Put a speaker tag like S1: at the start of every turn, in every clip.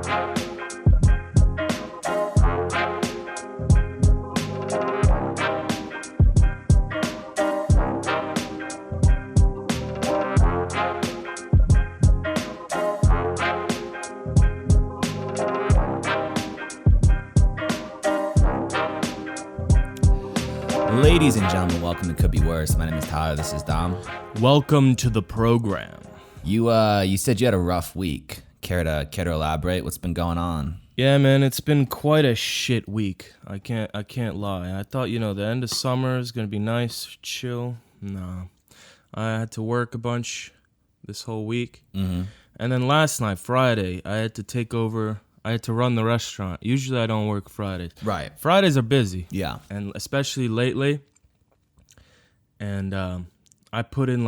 S1: Ladies and gentlemen, welcome to Could Be Worse. My name is Tyler. This is Dom.
S2: Welcome to the program.
S1: You said you had a rough week. Care to elaborate? What's been going on?
S2: Yeah, man, it's been quite a shit week. I can't lie. I thought, the end of summer is gonna be nice, chill. Nah, I had to work a bunch this whole week, and then last night, Friday, I had to take over. I had to run the restaurant. Usually I don't work Fridays.
S1: Right.
S2: Fridays are busy.
S1: Yeah.
S2: And especially lately. And I put in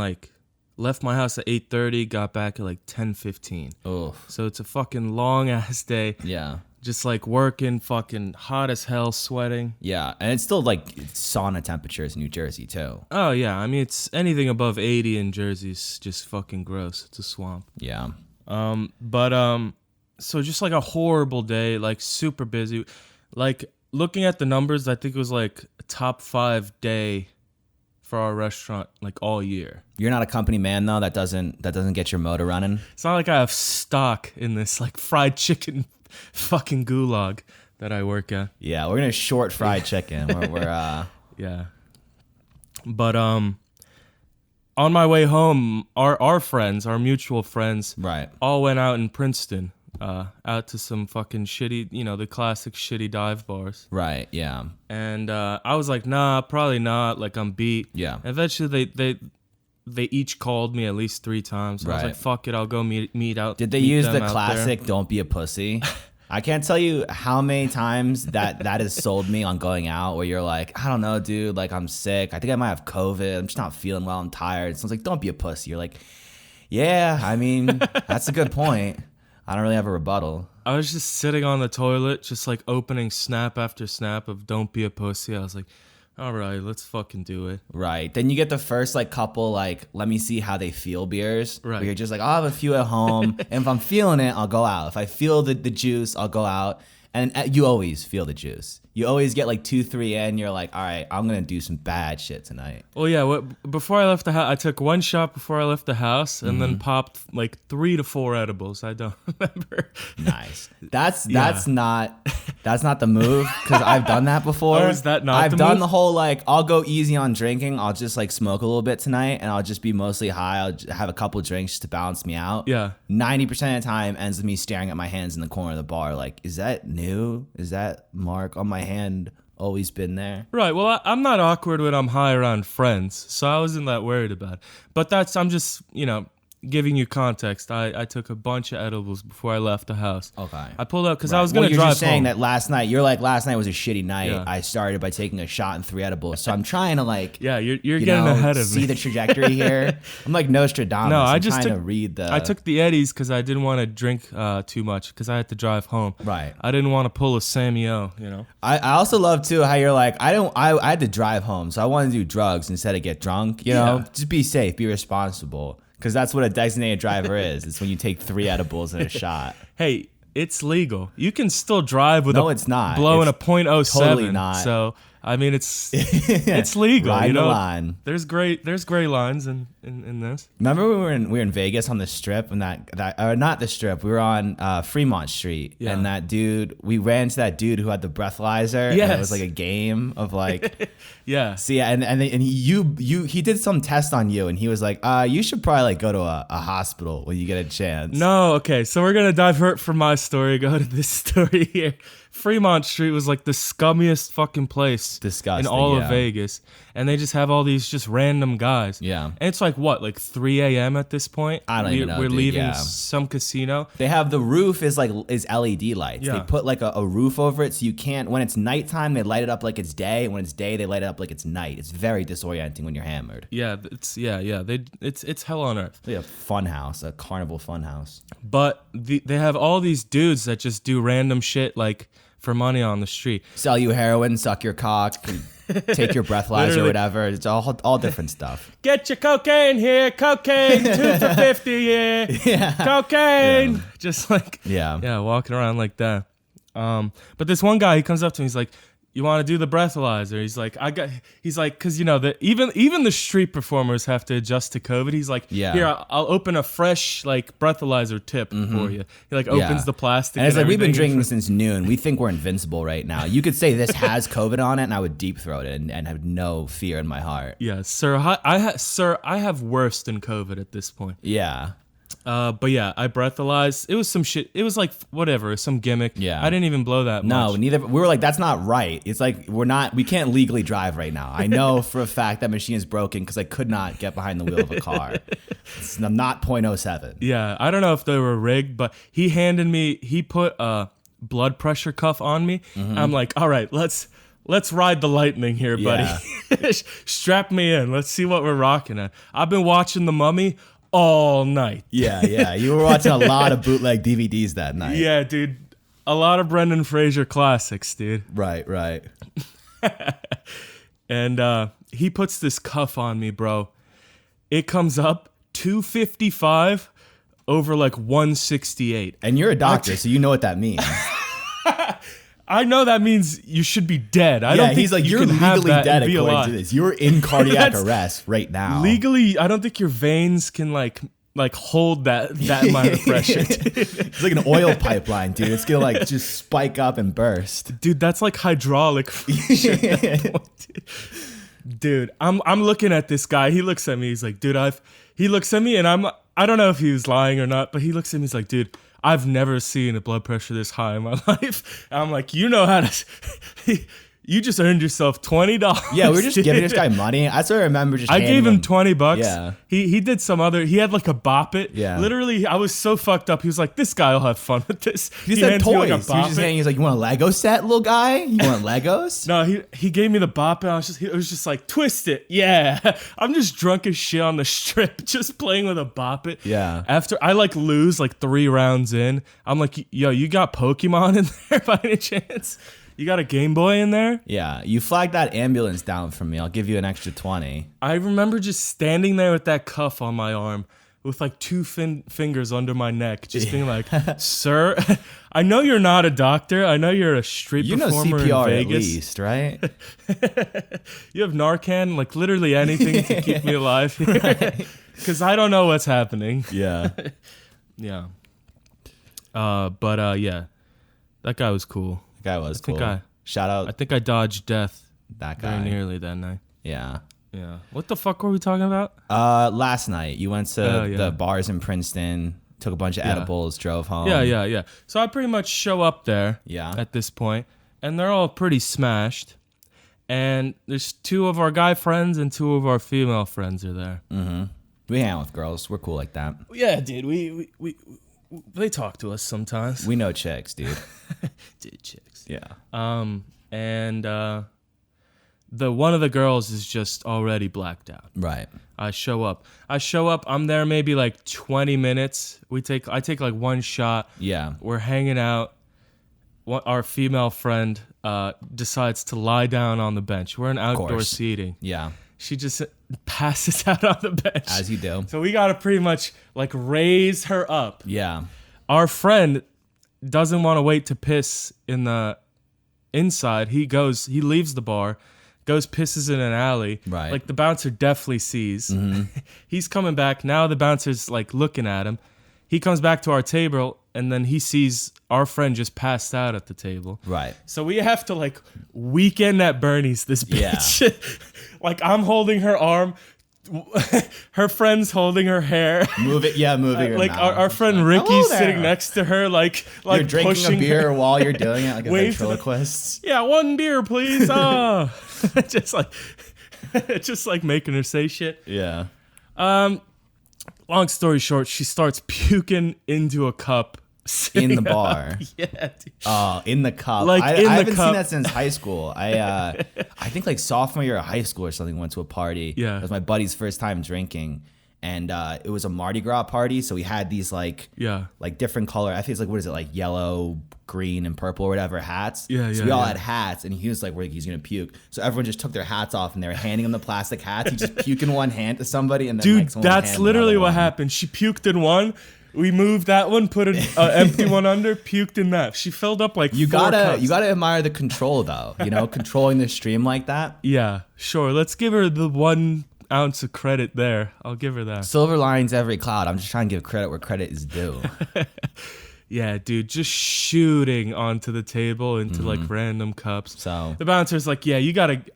S2: left my house at 8:30, got back at 10:15.
S1: Oh.
S2: So it's a fucking long ass day.
S1: Yeah.
S2: Just working, fucking hot as hell, sweating.
S1: Yeah. And it's still sauna temperatures in New Jersey too.
S2: Oh yeah. I mean, it's anything above 80 in Jersey's just fucking gross. It's a swamp.
S1: Yeah.
S2: So just a horrible day, super busy. Looking at the numbers, I think it was a top 5 day for our restaurant all year.
S1: You're not a company man though. That doesn't get your motor running.
S2: It's not like I have stock in this fried chicken fucking gulag that I work at.
S1: Yeah, we're gonna short fried chicken. We're
S2: yeah. But on my way home, our friends, our mutual friends,
S1: right,
S2: all went out in Princeton. Out to some fucking shitty, the classic shitty dive bars.
S1: Right, yeah.
S2: And I was like, nah, probably not. I'm beat.
S1: Yeah.
S2: Eventually, they each called me at least 3 times. So I was like, fuck it, I'll go meet out.
S1: Did they use the classic "Don't be a pussy"? I can't tell you how many times that has sold me on going out. Where you're like, I don't know, dude. I'm sick. I think I might have COVID. I'm just not feeling well. I'm tired. So it's like, don't be a pussy. You're like, yeah. I mean, that's a good point. I don't really have a rebuttal.
S2: I was just sitting on the toilet, just opening snap after snap of "Don't be a pussy." I was like, all right, let's fucking do it.
S1: Right. Then you get the first couple let me see how they feel beers.
S2: Right.
S1: Where you're just I'll have a few at home, and if I'm feeling it, I'll go out. If I feel the juice, I'll go out. And you always feel the juice. You always get 2-3 in. You're like, all right, I'm gonna do some bad shit tonight.
S2: Well, yeah. Before I left the house, I took 1 shot before I left the house, and then popped 3 to 4 edibles. I don't remember.
S1: Nice. That's not the move, because I've done that before.
S2: Oh, is that not?
S1: I've done the whole I'll go easy on drinking. I'll just smoke a little bit tonight, and I'll just be mostly high. I'll have a couple drinks just to balance me out.
S2: Yeah.
S1: 90% of the time ends with me staring at my hands in the corner of the bar. Is that new? Is that mark on my hand always been there?
S2: Right. Well, I'm not awkward when I'm high around friends, so I wasn't that worried about it. But I'm just, giving you context. I took a bunch of edibles before I left the house.
S1: Okay.
S2: I pulled up because I was going to drive home.
S1: You're just saying that last night, you're last night was a shitty night.
S2: Yeah.
S1: I started by taking a shot and 3 edibles. So I'm trying to
S2: yeah, you're getting ahead of me.
S1: See the trajectory here. I'm like Nostradamus.
S2: No,
S1: I'm trying to read the...
S2: I took the Eddies because I didn't want to drink too much because I had to drive home.
S1: Right.
S2: I didn't want to pull a Sammy O,
S1: I also love too how you're I had to drive home, so I want to do drugs instead of get drunk. You know, just be safe, be responsible. Because that's what a designated driver is. It's when you take 3 edibles and a shot.
S2: Hey, it's legal. You can still drive with
S1: it's not.
S2: Blowing
S1: it's
S2: a .07.
S1: Totally not.
S2: So I mean, it's legal.
S1: Ride the line.
S2: There's gray lines in this.
S1: Remember we were in Vegas on the Strip, and not the Strip. We were on Fremont Street, and that dude. We ran into that dude who had the breathalyzer.
S2: Yes.
S1: And it was a game of
S2: yeah.
S1: See, and he did some test on you, and he was like, you should probably go to a hospital when you get a chance.
S2: No, okay. So we're gonna divert from my story. Go to this story here. Fremont Street was the scummiest fucking place
S1: Disgusting,
S2: in all of Vegas. And they just have all these just random guys.
S1: Yeah.
S2: And it's 3 a.m. at this point?
S1: I don't even know,
S2: We're
S1: dude,
S2: leaving some casino.
S1: They have the roof is LED lights.
S2: Yeah.
S1: They put a roof over it so you can't, when it's nighttime, they light it up like it's day. And when it's day, they light it up like it's night. It's very disorienting when you're hammered.
S2: Yeah, it's hell on earth.
S1: It's like a fun house, a carnival fun house.
S2: But they have all these dudes that just do random shit for money on the street.
S1: Sell you heroin, suck your cock, take your breathalyzer or whatever. It's all different stuff.
S2: Get your cocaine here, cocaine, 2 for 50, yeah. Cocaine. Yeah. Just like, walking around like that. But this one guy, he comes up to me, he's like, you want to do the breathalyzer? He's like, cause even the street performers have to adjust to COVID. He's like, here, I'll open a fresh like breathalyzer tip for you. He like opens the plastic.
S1: And it's like, we've been drinking since noon. We think we're invincible right now. You could say this has COVID on it, and I would deep throat it and have no fear in my heart.
S2: Yeah, sir, I have worse than COVID at this point.
S1: Yeah.
S2: But yeah, I breathalyzed. It was some shit. It was like whatever, some gimmick.
S1: Yeah.
S2: I didn't even blow that much.
S1: No, neither. We were like, that's not right. It's like we can't legally drive right now. I know for a fact that machine is broken because I could not get behind the wheel of a car. I'm not .07.
S2: Yeah, I don't know if they were rigged, but he put a blood pressure cuff on me. I'm like, all right, let's ride the lightning here, buddy. Yeah. Strap me in. Let's see what we're rocking at. I've been watching The Mummy all night.
S1: Yeah. You were watching a lot of bootleg DVDs that night.
S2: Yeah, dude. A lot of Brendan Fraser classics, dude.
S1: Right.
S2: And he puts this cuff on me, bro. It comes up 255 over like 168.
S1: And you're a doctor, so you know what that means.
S2: I know that means you should be dead. I don't think
S1: he's like, you're legally dead according to this. You're in cardiac arrest right now.
S2: Legally, I don't think your veins can like hold that amount of pressure.
S1: It's like an oil pipeline, dude. It's gonna like just spike up and burst.
S2: Dude, that's like hydraulic pressure. Dude, I'm looking at this guy. He looks at me. He's like, dude, he looks at me and I don't know if he was lying or not, but he looks at me. He's like, dude, I've never seen a blood pressure this high in my life. And I'm like, you know how to... You just earned yourself $20.
S1: Yeah, we were just giving this guy money. I still remember just
S2: I gave him $20.
S1: Yeah.
S2: He did some other... He had like a Bop It.
S1: Yeah.
S2: Literally, I was so fucked up. He was like, this guy will have fun with this.
S1: He said toys. He's like, you want a Lego set, little guy? You want Legos?
S2: No, he gave me the Bop It. It was just like, twist it. Yeah. I'm just drunk as shit on the strip, just playing with a Bop It.
S1: Yeah.
S2: After I like lose like 3 rounds in, I'm like, yo, you got Pokemon in there by any chance? You got a Game Boy in there?
S1: Yeah, you flagged that ambulance down for me. I'll give you an extra 20.
S2: I remember just standing there with that cuff on my arm with like 2 fingers under my neck, just being like, sir, I know you're not a doctor. I know you're a street performer
S1: CPR
S2: in Vegas.
S1: At least, right?
S2: You have Narcan, like literally anything to keep me alive here. Because I don't know what's happening.
S1: Yeah.
S2: Yeah. Yeah, that guy was cool.
S1: Guy was cool. Shout out.
S2: I think I dodged death
S1: that guy
S2: very nearly that night.
S1: Yeah.
S2: What the fuck were we talking about?
S1: Last night you went to the bars in Princeton, took a bunch of edibles, drove home.
S2: Yeah. So I pretty much show up there.
S1: Yeah.
S2: At this point, and they're all pretty smashed. And there's 2 of our guy friends and 2 of our female friends are there.
S1: Mm-hmm. We hang out with girls. We're cool like that.
S2: Yeah, dude. We they talk to us sometimes.
S1: We know chicks, dude.
S2: Dude, chicks.
S1: Yeah.
S2: And the one of the girls is just already blacked out.
S1: Right.
S2: I show up. I'm there maybe like 20 minutes. I take like 1 shot.
S1: Yeah.
S2: We're hanging out. Our female friend decides to lie down on the bench. We're in outdoor seating.
S1: Yeah.
S2: She just passes out on the bench.
S1: As you do.
S2: So we got to pretty much like raise her up.
S1: Yeah.
S2: Our friend doesn't want to wait to piss in the inside. He leaves the bar, goes pisses in an alley.
S1: Right.
S2: Like the bouncer definitely sees.
S1: Mm-hmm.
S2: He's coming back. Now the bouncer's like looking at him. He comes back to our table and then he sees our friend just passed out at the table.
S1: Right.
S2: So we have to like weekend at Bernie's this bitch. Yeah. Like I'm holding her arm. Her friend's holding her hair.
S1: Moving her
S2: like
S1: mouth.
S2: our friend Ricky's sitting next to her, like
S1: you're drinking
S2: pushing
S1: a beer
S2: her.
S1: while you're doing it, like a ventriloquist.
S2: Yeah, 1 beer, please. Oh, just like making her say shit.
S1: Yeah.
S2: Long story short, she starts puking into a cup.
S1: In the bar.
S2: Yeah, dude.
S1: Oh, in the cup.
S2: Like
S1: I
S2: in the
S1: haven't
S2: cup.
S1: seen that since high school. I think like sophomore year of high school or something, went to a party.
S2: Yeah.
S1: It was my buddy's first time drinking. and it was a Mardi Gras party. So we had these like different color. I think it's like, what is it, like yellow, green, and purple or whatever hats. So we all had hats, and he was like, he's gonna puke. So everyone just took their hats off, and they were handing him the plastic hats. He just puked in one hand to somebody, and then
S2: dude, that's literally what happened. She puked in one. We moved that one, put an empty one under, puked in that. She filled up like
S1: you
S2: 4 cups.
S1: You gotta admire the control though. You know, controlling the stream like that.
S2: Yeah, sure. Let's give her the 1 ounce of credit there. I'll give her that.
S1: Silver linings every cloud. I'm just trying to give credit where credit is due.
S2: Yeah, dude, just shooting onto the table into like random cups.
S1: So
S2: the bouncer's like, yeah,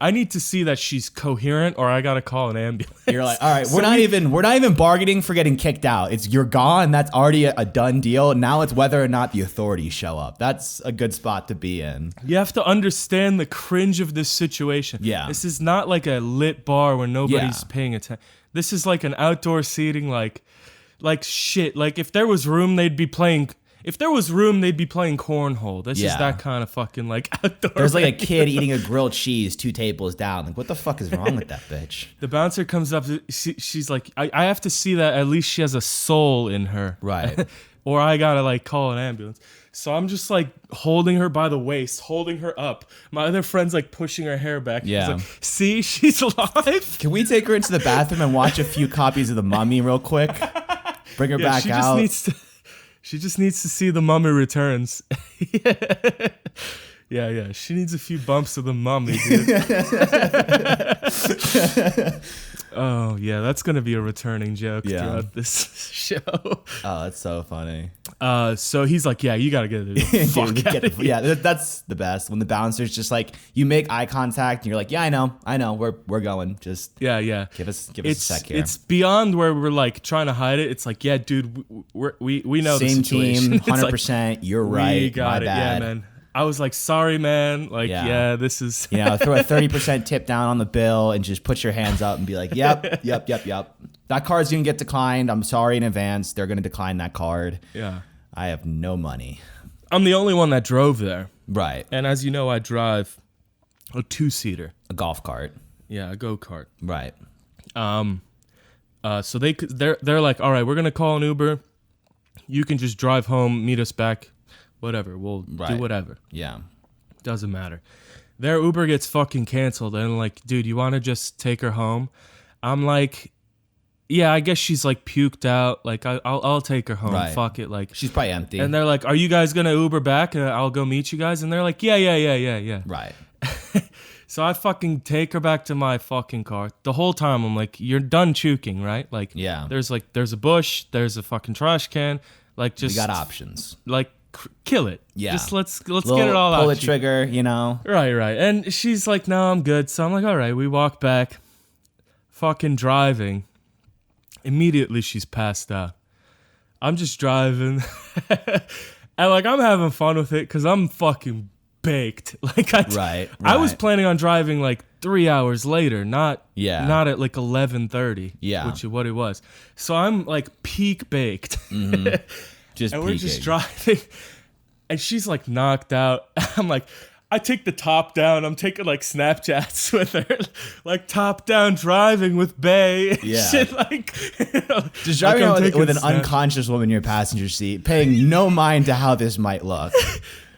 S2: I need to see that she's coherent or I gotta call an ambulance.
S1: You're like, all right, we're not even bargaining for getting kicked out. It's you're gone. That's already a done deal. Now it's whether or not the authorities show up. That's a good spot to be in.
S2: You have to understand the cringe of this situation.
S1: Yeah.
S2: This is not like a lit bar where nobody's paying attention. This is like an outdoor seating, like shit. Like if there was room, they'd be playing cornhole. This is that kind of fucking like outdoor.
S1: There's like a kid eating a grilled cheese 2 tables down. Like, what the fuck is wrong with that bitch?
S2: The bouncer comes up. She's like, I have to see that at least she has a soul in her.
S1: Right.
S2: Or I gotta like call an ambulance. So I'm just like holding her by the waist, holding her up. My other friend's like pushing her hair back.
S1: Yeah.
S2: He's like, see, she's alive.
S1: Can we take her into the bathroom and watch a few copies of The Mummy real quick? Bring her back out.
S2: She just needs to see The Mummy Returns. Yeah. She needs a few bumps of The Mummy, dude. Oh, yeah. That's going to be a returning joke throughout this show.
S1: Oh, that's so funny.
S2: So he's like, yeah, you got to get it. Fuck out of here.
S1: Yeah, that's the best. When the bouncer's just like, you make eye contact and you're like, yeah, I know. We're going. Just
S2: yeah.
S1: Give us a sec here.
S2: It's beyond where we're like trying to hide it. It's like, yeah, dude, we know the situation.
S1: Same team, 100%. Like, you're right.
S2: We got
S1: my
S2: it.
S1: bad.
S2: Yeah, man. I was like, sorry, man. Like, yeah this is...
S1: throw a 30% tip down on the bill and just put your hands up and be like, yep. That card's going to get declined. I'm sorry in advance. They're going to decline that card.
S2: Yeah.
S1: I have no money.
S2: I'm the only one that drove there.
S1: Right.
S2: And as you know, I drive a 2-seater.
S1: A golf cart.
S2: Yeah, a go-kart.
S1: Right.
S2: So they're like, all right, we're going to call an Uber. You can just drive home, meet us back. Whatever, we'll do whatever.
S1: Yeah.
S2: Doesn't matter. Their Uber gets fucking canceled. And like, dude, you want to just take her home? I'm like, yeah, I guess she's like puked out. Like, I'll take her home.
S1: Right.
S2: Fuck it. Like,
S1: she's probably empty.
S2: And they're like, are you guys going to Uber back? I'll go meet you guys. And they're like, yeah.
S1: Right.
S2: So I fucking take her back to my fucking car. The whole time I'm like, you're done puking, right? Like,
S1: yeah.
S2: There's a bush. There's a fucking trash can. Like, just.
S1: We got options.
S2: Like, kill it.
S1: Yeah.
S2: Just let's get it all out.
S1: Pull the trigger, you know.
S2: Right. And she's like, no, I'm good. So I'm like, all right. We walk back. Fucking driving. Immediately she's passed out. I'm just driving. And like, I'm having fun with it because I'm fucking baked. Like, I was planning on driving like 3 hours later, not at like 11:30.
S1: Yeah.
S2: Which is what it was. So I'm like peak baked.
S1: Mm-hmm.
S2: We're just driving, and she's like knocked out. I'm like, I take the top down. I'm taking like Snapchats with her, like top down driving with Bay.
S1: Yeah.
S2: Shit, like
S1: just driving like with an unconscious woman in your passenger seat, paying no mind to how this might look.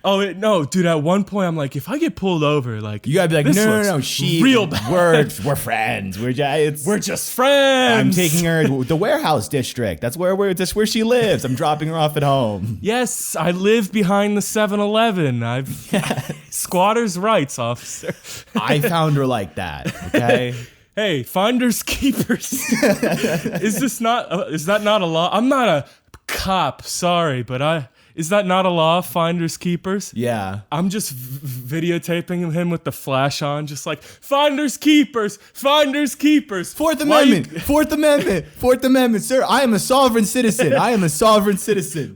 S2: Oh no, dude! At one point, I'm like, if I get pulled over, like
S1: you gotta be like, no, she
S2: real bad.
S1: We're friends. We're
S2: just friends.
S1: I'm taking her to the warehouse district. That's where she lives. I'm dropping her off at home.
S2: Yes, I live behind the 7-Eleven. Squatters' rights, officer.
S1: I found her like that. Okay.
S2: Hey, finders keepers. Is that not a law? I'm not a cop. Sorry, but is that not a law, finders keepers?
S1: Yeah.
S2: I'm just videotaping him with the flash on, just like, finders keepers, finders keepers.
S1: Fourth Amendment, sir. I am a sovereign citizen.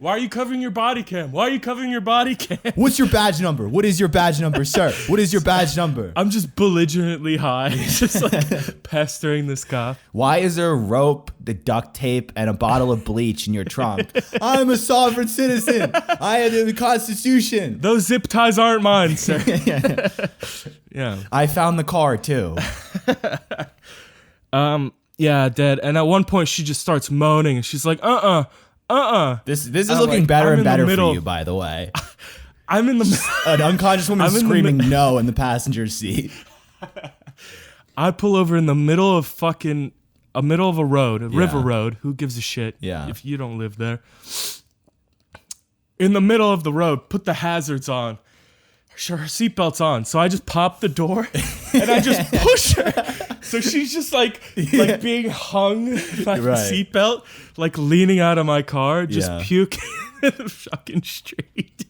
S1: Why
S2: are you covering your body cam?
S1: What's your badge number? What is your badge number, sir? What is your badge number?
S2: I'm just belligerently high, just like pestering this cop.
S1: Why is there a rope, the duct tape, and a bottle of bleach in your trunk? I'm a sovereign citizen. I have the Constitution.
S2: Those zip ties aren't mine, sir. Yeah.
S1: I found the car too.
S2: Yeah, dead. And at one point, she just starts moaning. And she's like,
S1: This is looking better and better for you, by the way.
S2: I'm in the
S1: An unconscious woman screaming no in the passenger seat.
S2: I pull over in the middle of a road, a river road. Who gives a shit if you don't live there? In the middle of the road, put the hazards on. Her seatbelt's on. So I just pop the door and I just push her. So she's just like being hung by the seatbelt, like leaning out of my car, just puking in the fucking street.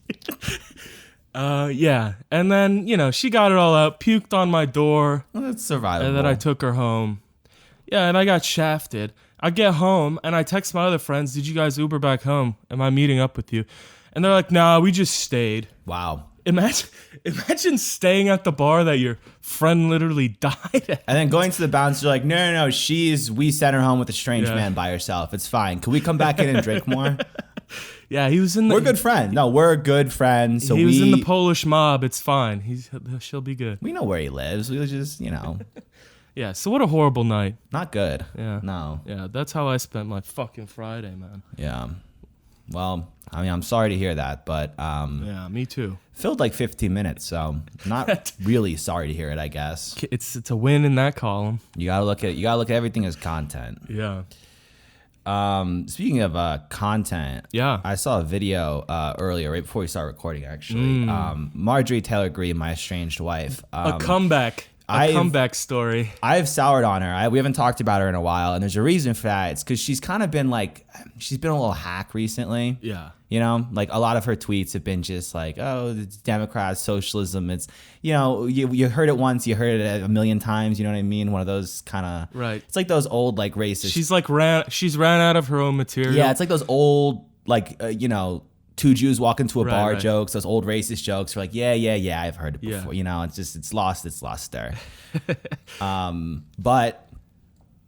S2: And then, she got it all out, puked on my door.
S1: Well, that's survivable.
S2: And then I took her home. Yeah, and I got shafted. I get home and I text my other friends, did you guys Uber back home? Am I meeting up with you? And they're like, nah, we just stayed.
S1: Wow.
S2: Imagine staying at the bar that your friend literally died at.
S1: And then going to the bouncer, like, no, we sent her home with a strange man by herself. It's fine. Can we come back in and drink more?
S2: Yeah, he was in the...
S1: We're good friends. No, we're good friends. So
S2: he was in the Polish mob. It's fine. She'll be good.
S1: We know where he lives. We just,
S2: Yeah, so what a horrible night.
S1: Not good.
S2: Yeah.
S1: No.
S2: Yeah, that's how I spent my fucking Friday, man.
S1: Yeah. Well, I mean, I'm sorry to hear that, but...
S2: yeah, me too.
S1: Filled like 15 minutes, so not really sorry to hear it, I guess.
S2: It's a win in that column.
S1: You gotta look at everything as content.
S2: Yeah.
S1: Speaking of content,
S2: yeah,
S1: I saw a video earlier, right before we started recording, actually. Marjorie Taylor Greene, my estranged wife.
S2: A comeback. Comeback story.
S1: I've soured on her. We haven't talked about her in a while, and there's a reason for that. It's because she's kind of been she's been a little hack recently.
S2: Yeah.
S1: Like a lot of her tweets have been just like, oh, it's Democrats, socialism. It's, you heard it once, you heard it a million times. You know what I mean? One of those kind of,
S2: right.
S1: It's like those old, like racist.
S2: She's ran out of her own material.
S1: Yeah. It's like those old, two Jews walk into a bar jokes, those old racist jokes. We're like, yeah, I've heard it before. It's lost its luster. But,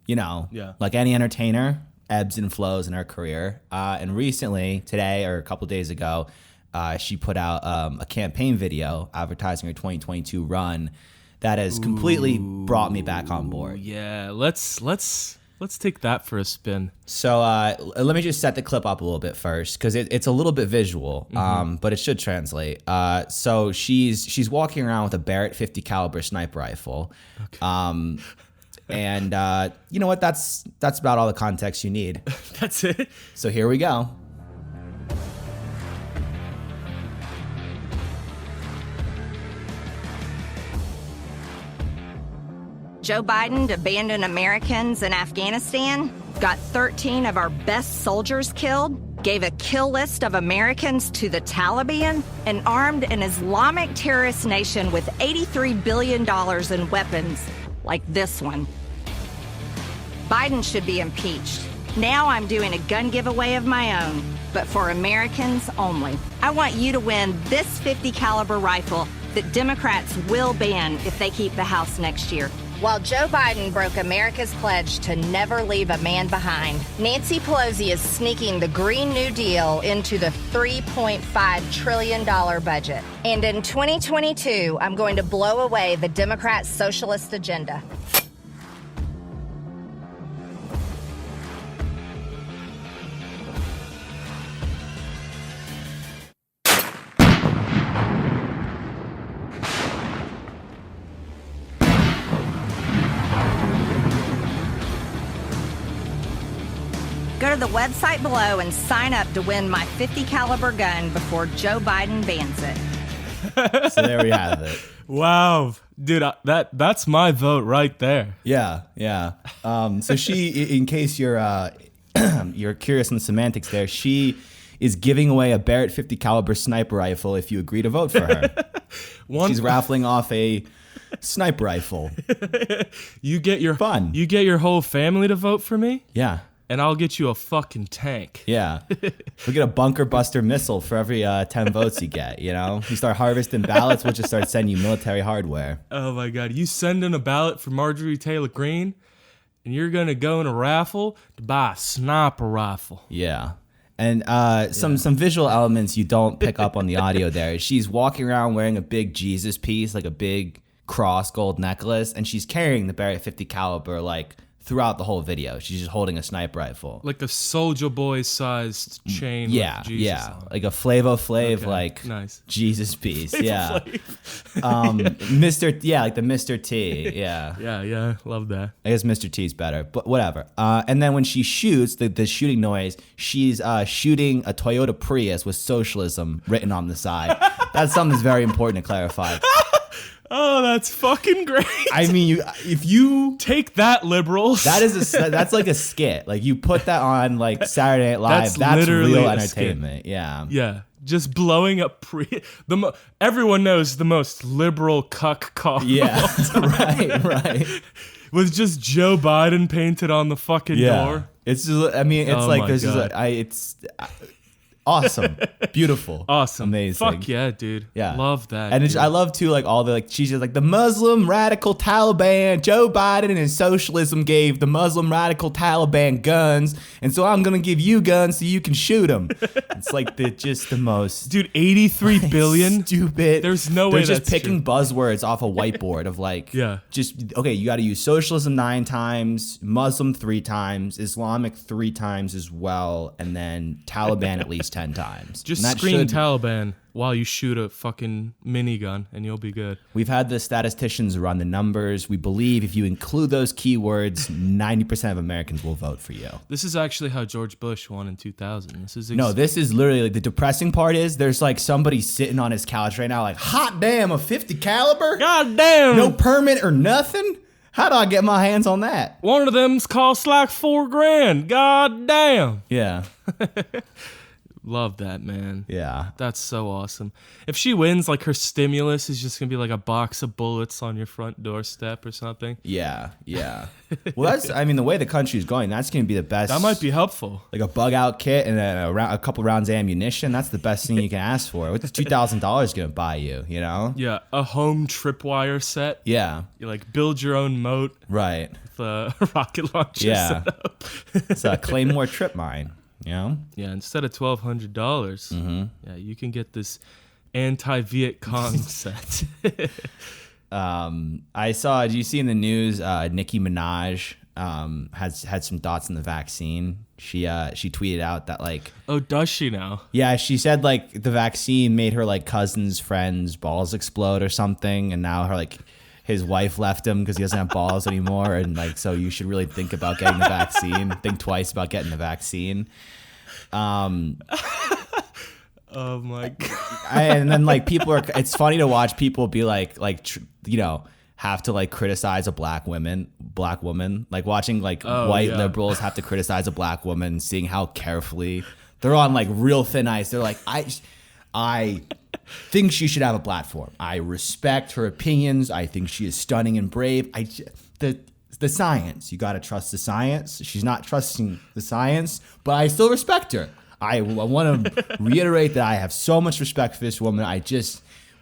S1: like any entertainer, ebbs and flows in her career. And recently, today or a couple days ago, she put out a campaign video advertising her 2022 run that has completely brought me back on board.
S2: Yeah, let's take that for a spin.
S1: So let me just set the clip up a little bit first, because it's a little bit visual, but it should translate. So she's walking around with a Barrett 50 caliber sniper rifle. Okay. And you know what? That's about all the context you need.
S2: That's it.
S1: So here we go.
S3: Joe Biden abandoned Americans in Afghanistan, got 13 of our best soldiers killed, gave a kill list of Americans to the Taliban, and armed an Islamic terrorist nation with $83 billion in weapons, like this one. Biden should be impeached. Now I'm doing a gun giveaway of my own, but for Americans only. I want you to win this .50 caliber rifle that Democrats will ban if they keep the House next year. While Joe Biden broke America's pledge to never leave a man behind, Nancy Pelosi is sneaking the Green New Deal into the $3.5 trillion budget. And in 2022, I'm going to blow away the Democrats' socialist agenda. Go to the website below and sign up to win my .50 caliber gun before Joe Biden bans it.
S1: So there we have it.
S2: Wow, dude, that's my vote right there.
S1: Yeah. So she, in case you're curious on the semantics there, she is giving away a Barrett 50 caliber sniper rifle if you agree to vote for her. She's raffling off a sniper rifle.
S2: You get your
S1: fun.
S2: You get your whole family to vote for me?
S1: Yeah.
S2: And I'll get you a fucking tank.
S1: Yeah. We get a bunker buster missile for every 10 votes you get, You start harvesting ballots, we'll just start sending you military hardware.
S2: Oh my God. You send in a ballot for Marjorie Taylor Greene, and you're going to go in a raffle to buy a sniper rifle.
S1: Yeah. And some visual elements you don't pick up on the audio there. She's walking around wearing a big Jesus piece, like a big cross gold necklace, and she's carrying the Barrett 50 caliber, like throughout the whole video. She's just holding a sniper rifle.
S2: Like a Soulja Boy sized chain.
S1: Yeah,
S2: with Jesus
S1: yeah,
S2: on it.
S1: like a Flavo Flav,
S2: Okay,
S1: like
S2: nice.
S1: Jesus piece.
S2: Flavor
S1: Yeah,
S2: Flav.
S1: Mr. Yeah, like the Mr. T. Yeah.
S2: Yeah, love that.
S1: I guess Mr. T's better, but whatever. And then when she shoots, the shooting noise, she's shooting a Toyota Prius with socialism written on the side. That's something that's very important to clarify.
S2: Oh, that's fucking great.
S1: I mean, if you
S2: Take that, liberals.
S1: that's like a skit. Like you put that on like Saturday Night Live. That's
S2: literally
S1: real
S2: a skit.
S1: entertainment. Yeah.
S2: Yeah, just blowing up everyone knows the most liberal cuck car.
S1: Yeah. right.
S2: With just Joe Biden painted on the fucking
S1: Yeah.
S2: door.
S1: It's just, I mean, it's
S2: Oh
S1: like
S2: my
S1: this
S2: God.
S1: it's awesome, beautiful,
S2: Awesome.
S1: amazing.
S2: Fuck yeah, dude.
S1: Yeah.
S2: Love that.
S1: And
S2: dude.
S1: I love too, like all the like she's just like the Muslim radical Taliban. Joe Biden and socialism gave the Muslim radical Taliban guns, and so I'm gonna give you guns so you can shoot them. It's like just the most
S2: Dude, 83 billion?
S1: stupid.
S2: There's no way
S1: They're just
S2: that's
S1: picking buzzwords off a whiteboard of like
S2: Yeah.
S1: just okay. You got to use socialism 9 times, Muslim 3 times, Islamic 3 times as well, and then Taliban at least 10 times.
S2: Just
S1: And that
S2: scream
S1: should-
S2: Taliban while you shoot a fucking minigun and you'll be good.
S1: We've had the statisticians run the numbers. We believe if you include those keywords, 90% of Americans will vote for you.
S2: This is actually how George Bush won in 2000. This is
S1: No, this is literally like, the depressing part is there's like somebody sitting on his couch right now like, hot damn, a 50 caliber?
S2: God damn.
S1: No permit or nothing? How do I get my hands on that?
S2: One of them's cost like $4,000. God damn.
S1: Yeah.
S2: Love that, man.
S1: Yeah.
S2: That's so awesome. If she wins, like her stimulus is just gonna be like a box of bullets on your front doorstep or something.
S1: Yeah. Well, that's, I mean, the way the country is going, that's going to be the best.
S2: That might be helpful.
S1: Like a bug out kit and a couple rounds of ammunition. That's the best thing you can ask for. What's $2,000 going to buy you, you know?
S2: Yeah, a home tripwire set.
S1: Yeah.
S2: You like build your own moat
S1: Right.
S2: with a rocket launcher
S1: Yeah.
S2: set up.
S1: It's a Claymore trip mine, you know?
S2: Yeah, instead of $1,200, yeah, you can get this anti-Viet Cong set.
S1: I saw, did you see in the news, Nicki Minaj has had some thoughts on the vaccine. She tweeted out that like,
S2: Oh, does she now?
S1: yeah, she said like the vaccine made her like cousin's friend's balls explode or something, and now her like his wife left him because he doesn't have balls anymore, and like so you should really think about getting the vaccine. Think twice about getting the vaccine.
S2: Oh my god.
S1: And then like people are, it's funny to watch people be like you know, have to like criticize a black woman, like watching like white
S2: yeah.
S1: liberals have to criticize a black woman, seeing how carefully they're on like real thin ice. They're like, I think she should have a platform. I respect her opinions. I think she is stunning and brave. The science, you got to trust the science. She's not trusting the science, but I still respect her. I want to reiterate that I have so much respect for this woman.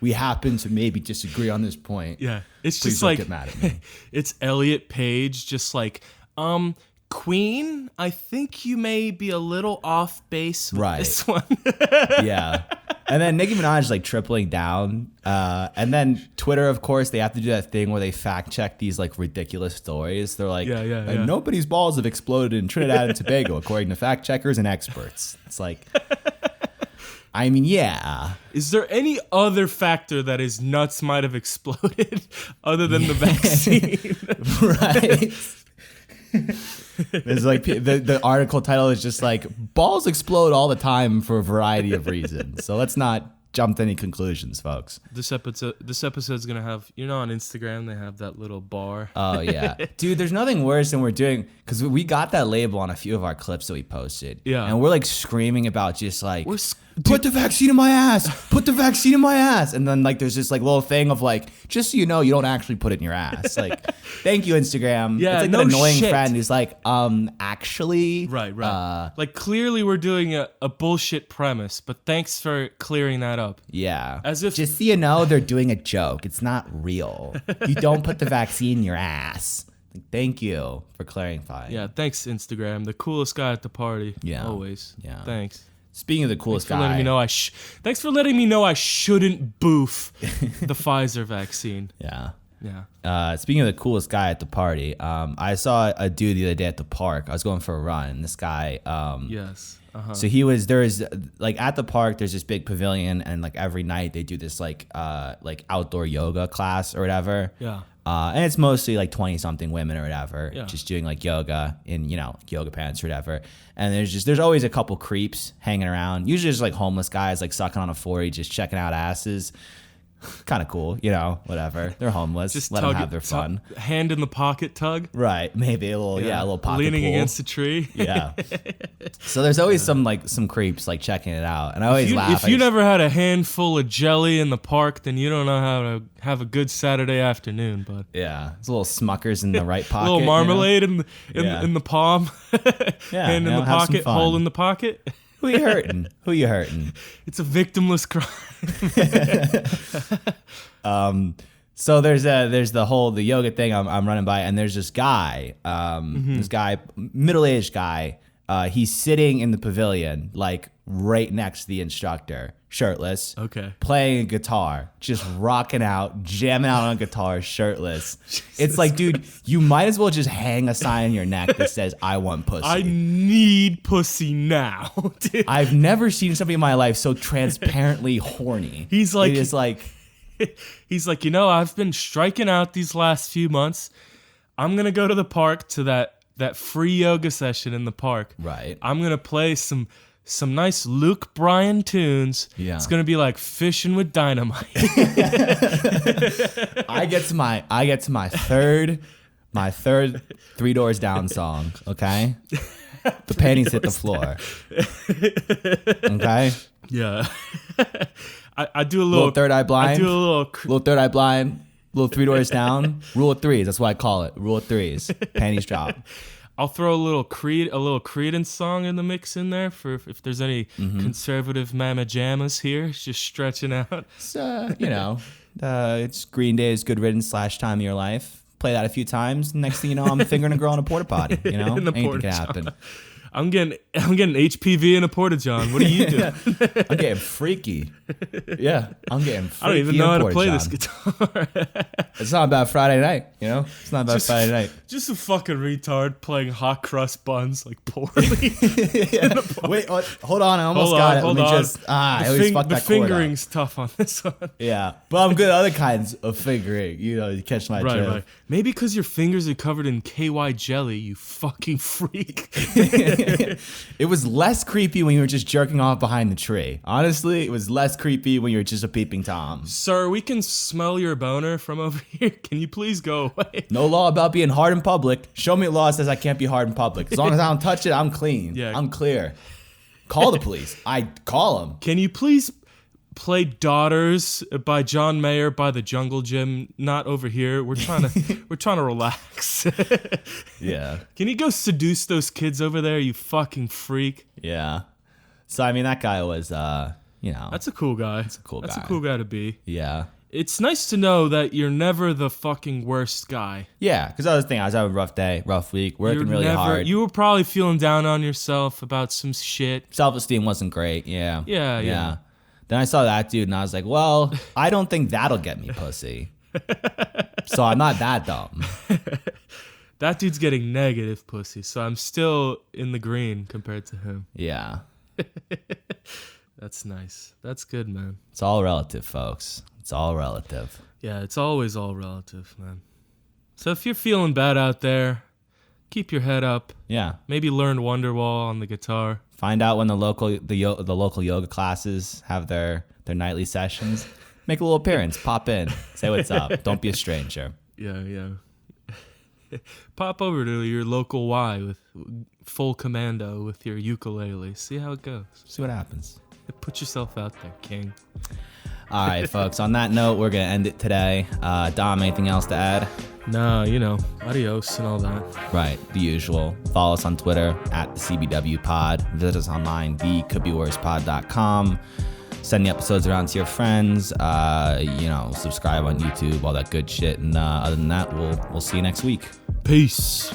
S1: We happen to maybe disagree on this point.
S2: Yeah, it's
S1: Please
S2: just
S1: don't
S2: like
S1: get mad at me.
S2: It's Elliot Page, just like, Queen, I think you may be a little off base with
S1: Right.
S2: this one.
S1: Yeah. And then Nicki Minaj is like tripling down. And then Twitter, of course, they have to do that thing where they fact check these like ridiculous stories. They're like,
S2: Yeah.
S1: nobody's balls have exploded in Trinidad and Tobago, according to fact checkers and experts. It's like, I mean, yeah.
S2: Is there any other factor that his nuts might have exploded other than the vaccine?
S1: Right. There's like the article title is just like balls explode all the time for a variety of reasons. So let's not jump to any conclusions, folks.
S2: This episode's gonna have, you know, on Instagram they have that little bar.
S1: Oh yeah, dude. There's nothing worse than we're doing, because we got that label on a few of our clips that we posted.
S2: Yeah.
S1: and we're like screaming about just like put the vaccine in my ass, put the vaccine in my ass, and then like there's this like little thing of like, just so you know, you don't actually put it in your ass. Like, thank you, Instagram.
S2: Yeah,
S1: it's like
S2: no
S1: an annoying
S2: shit.
S1: friend who's like, actually,
S2: Right. Like clearly we're doing a bullshit premise, but thanks for clearing that up.
S1: Yeah.
S2: As if-
S1: just so you know, they're doing a joke. It's not real. You don't put the vaccine in your ass. Thank you for clarifying.
S2: Yeah, thanks Instagram, the coolest guy at the party.
S1: Yeah.
S2: Always.
S1: Yeah.
S2: Thanks.
S1: Speaking of the coolest
S2: For letting
S1: guy.
S2: me know thanks for letting me know I shouldn't boof the Pfizer vaccine.
S1: Yeah. Speaking of the coolest guy at the party, I saw a dude the other day at the park. I was going for a run. And this guy.
S2: Yes.
S1: So there is like at the park. There's this big pavilion, and like every night they do this like outdoor yoga class or whatever.
S2: Yeah.
S1: And it's mostly like 20-something women or whatever,
S2: Yeah.
S1: just doing like yoga in, yoga pants or whatever. And there's always a couple creeps hanging around. Usually just like homeless guys like sucking on a 40, just checking out asses. Kind of cool, whatever. They're homeless.
S2: Just
S1: let them have their fun.
S2: Hand in the pocket tug.
S1: Right. Maybe a little pocket
S2: Leaning
S1: pool.
S2: against a tree.
S1: Yeah. So there's always some creeps like checking it out. And I always laugh.
S2: If you never had a handful of jelly in the park, then you don't know how to have a good Saturday afternoon, bud.
S1: Yeah. There's a little Smuckers in the right pocket.
S2: A little marmalade in the palm.
S1: Yeah.
S2: Hand in the pocket, hole in the pocket.
S1: Who you hurting?
S2: It's a victimless crime.
S1: So there's the yoga thing I'm running by, and there's this guy, middle-aged guy. He's sitting in the pavilion, like right next to the instructor, shirtless.
S2: Okay.
S1: Playing a guitar, just rocking out, jamming out on a guitar, shirtless. It's like, dude, you might as well just hang a sign on your neck that says, "I want pussy."
S2: I need pussy now. Dude.
S1: I've never seen somebody in my life so transparently horny.
S2: He's like,
S1: it is like.
S2: He's like, I've been striking out these last few months. I'm gonna go to the park to that free yoga session in the park.
S1: Right.
S2: I'm gonna play some nice Luke Bryan tunes.
S1: Yeah.
S2: It's gonna be like fishing with dynamite.
S1: I get to my third Three Doors Down song. Okay. The panties hit the floor. Okay.
S2: Yeah. I do a little
S1: third eye blind.
S2: I do a
S1: little third eye blind. Little Three Doors Down. Rule of threes. That's what I call it. Rule of threes. Panties drop.
S2: I'll throw a little Creedence song in the mix in there for if there's any conservative mama jammas here. It's just stretching out.
S1: So, it's Green Day's Good Riddance / Time of Your Life. Play that a few times. Next thing you know, I'm fingering a girl in a porta potty.
S2: In the
S1: anything can happen.
S2: I'm getting HPV in a porta john. What are you doing?
S1: I'm getting freaky. Yeah, I'm getting freaky.
S2: I don't even know how to play this guitar.
S1: It's not about Friday night, It's not about Friday night.
S2: Just a fucking retard playing hot crust buns like poorly.
S1: Wait, hold on. I almost got it. Let me just. I always fuck that chord up.
S2: The fingering's tough on this one.
S1: Yeah, but I'm good at other kinds of fingering. You catch my drift.
S2: Right. Maybe because your fingers are covered in KY jelly, you fucking freak.
S1: It was less creepy when you were just jerking off behind the tree. Honestly, it was less creepy when you were just a peeping Tom.
S2: Sir, we can smell your boner from over here. Can you please go away?
S1: No law about being hard in public. Show me a law that says I can't be hard in public. As long as I don't touch it, I'm clean.
S2: Yeah.
S1: I'm clear. Call the police. I call them.
S2: Can you please play Daughters by John Mayer by the Jungle Gym? Not over here. We're trying to relax.
S1: Yeah.
S2: Can you go seduce those kids over there, you fucking freak?
S1: Yeah. So I mean, that guy was,
S2: That's a cool guy. That's a cool guy to be.
S1: Yeah.
S2: It's nice to know that you're never the fucking worst guy.
S1: Yeah, because I was thinking I was having a rough day, rough week, working really hard.
S2: You were probably feeling down on yourself about some shit.
S1: Self-esteem wasn't great. Yeah.
S2: Yeah.
S1: Then I saw that dude, and I was like, well, I don't think that'll get me pussy. So I'm not that dumb.
S2: That dude's getting negative pussy, so I'm still in the green compared to him.
S1: Yeah.
S2: That's nice. That's good, man.
S1: It's all relative, folks. It's all relative.
S2: Yeah, it's always all relative, man. So if you're feeling bad out there, keep your head up.
S1: Yeah.
S2: Maybe learn Wonderwall on the guitar.
S1: Find out when the local yoga classes have their nightly sessions. Make a little appearance. Pop in. Say what's up. Don't be a stranger.
S2: Yeah. Pop over to your local Y with full commando with your ukulele. See how it goes.
S1: See what happens.
S2: Put yourself out there, king.
S1: All right, folks. On that note, we're going to end it today. Dom, anything else to add?
S2: No, adios and all that.
S1: Right, the usual. Follow us on Twitter at the CBW Pod. Visit us online, thecouldbeworspod.com. Send the episodes around to your friends. Subscribe on YouTube, all that good shit. And other than that, we'll see you next week.
S2: Peace.